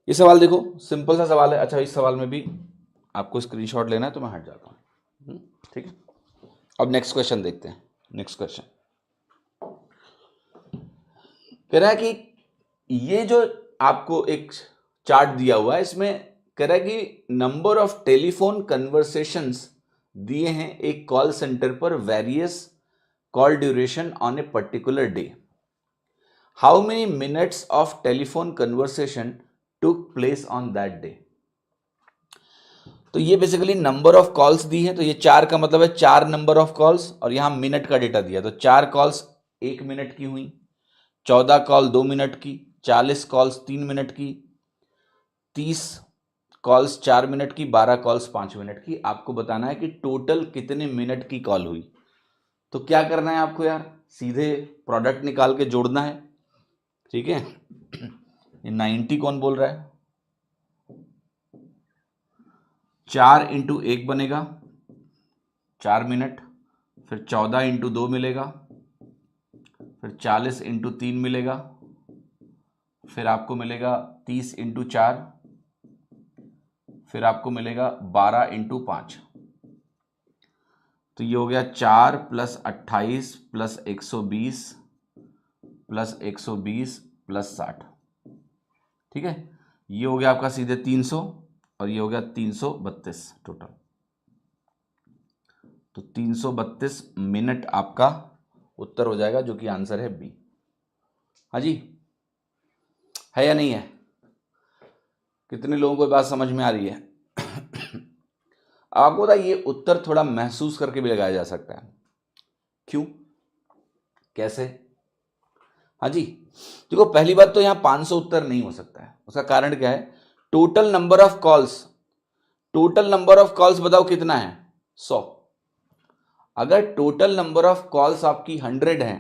ये सवाल देखो, सिंपल सा सवाल है। अच्छा, इस सवाल में भी आपको स्क्रीनशॉट लेना है तो मैं हट जाता हूँ, ठीक है। अब नेक्स्ट क्वेश्चन देखते हैं। नेक्स्ट क्वेश्चन कह रहा है कि ये जो आपको एक चार्ट दिया हुआ है, इसमें कह रहा है कि नंबर ऑफ टेलीफोन कन्वर्सेशंस दिए हैं एक कॉल सेंटर पर, various call duration on a particular day. How many minutes of telephone conversation took place on that day. तो ये बेसिकली नंबर ऑफ कॉल्स दी है, तो ये 4 का मतलब है 4 नंबर ऑफ कॉल्स, और यहां मिनट का डेटा दिया, तो 4 कॉल्स 1 मिनट की हुई, 14 कॉल 2 मिनट की, 40 कॉल्स 3 मिनट की, 30 कॉल्स 4 मिनट की, 12 कॉल्स 5 मिनट की। आपको बताना है कि टोटल कितने मिनट की कॉल हुई। तो क्या करना है आपको यार, सीधे प्रोडक्ट निकाल के जोड़ना है, ठीक है। ये 90 कौन बोल रहा है, 4 इंटू 1 बनेगा 4 मिनट, फिर 14 इंटू 2 मिलेगा, फिर 40 इंटू 3 मिलेगा, फिर आपको मिलेगा 30 इंटू 4, फिर आपको मिलेगा 12 इंटू 5। तो ये हो गया 4 प्लस 28 प्लस 120 प्लस 120 प्लस 60, ठीक है। ये हो गया आपका सीधे 300, और ये हो गया 332 टोटल। तो 332 मिनट आपका उत्तर हो जाएगा, जो कि आंसर है बी। हाँ जी, है या नहीं है? कितने लोगों को बात समझ में आ रही है? आपको पता है, ये उत्तर थोड़ा महसूस करके भी लगाया जा सकता है। क्यों, कैसे? हाँ जी, देखो पहली बात तो यहाँ 500 उत्तर नहीं हो सकता है। उसका कारण क्या है, total number of calls, total number of calls बताओ कितना है, 100। अगर टोटल नंबर ऑफ कॉल्स आपकी 100 है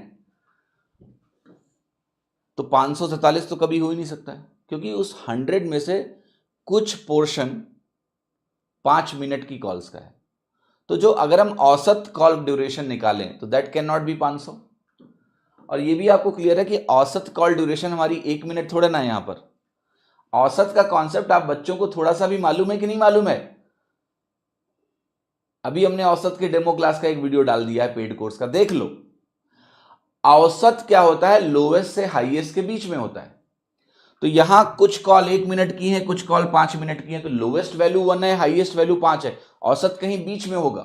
तो 547 तो कभी हो ही नहीं सकता है, क्योंकि उस 100 में से कुछ पोर्शन 5 मिनट की कॉल्स का है। तो जो अगर हम औसत कॉल ड्यूरेशन निकालें तो दैट कैन नॉट बी 500। और ये भी आपको क्लियर है कि औसत कॉल ड्यूरेशन हमारी 1 मिनट थोड़ा ना है। यहां पर औसत का कॉन्सेप्ट आप बच्चों को थोड़ा सा भी मालूम है कि नहीं मालूम है? अभी हमने औसत के डेमो क्लास का एक वीडियो डाल दिया है पेड कोर्स का, देख लो। औसत क्या होता है, लोवेस्ट से हाईएस्ट के बीच में होता है। तो यहां कुछ कॉल 1 मिनट की है, कुछ कॉल 5 मिनट की है, तो लोवेस्ट वैल्यू 1 है, हाईएस्ट वैल्यू 5 है, औसत कहीं बीच में होगा।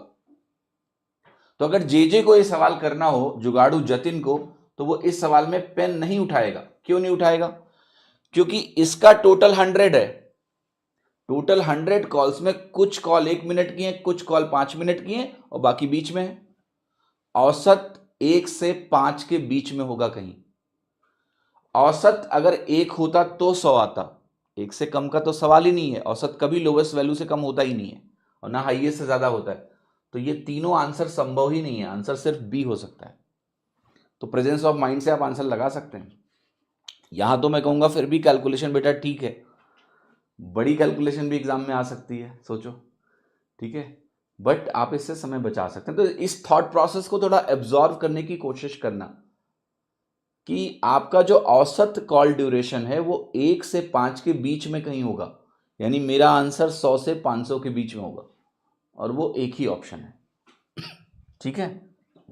तो अगर जेजे को यह सवाल करना हो, जुगाड़ू जतिन को, तो वो इस सवाल में पेन नहीं उठाएगा। क्यों नहीं उठाएगा? क्योंकि इसका टोटल 100 है। टोटल 100 कॉल्स में कुछ कॉल 1 मिनट की हैं, कुछ कॉल 5 मिनट की हैं, और बाकी बीच में है। औसत 1 से 5 के बीच में होगा कहीं। औसत अगर 1 होता तो 100 आता, 1 से कम का तो सवाल ही नहीं है। औसत कभी लोवेस्ट वैल्यू से कम होता ही नहीं है, और ना हाईएस्ट से ज्यादा होता है। तो ये तीनों आंसर संभव ही नहीं है, आंसर सिर्फ बी हो सकता है। तो प्रेजेंस ऑफ माइंड से आप आंसर लगा सकते हैं। यहां तो मैं कहूंगा फिर भी कैलकुलेशन बेटा ठीक है, बड़ी कैलकुलेशन भी एग्जाम में आ सकती है, सोचो, ठीक है। बट आप इससे समय बचा सकते हैं। तो इस थॉट प्रोसेस को थोड़ा एब्जॉर्व करने की कोशिश करना कि आपका जो औसत कॉल ड्यूरेशन है वो 1 से 5 के बीच में कहीं होगा। यानी मेरा आंसर 100 से 500 के बीच में होगा, और वो एक ही ऑप्शन है, ठीक है।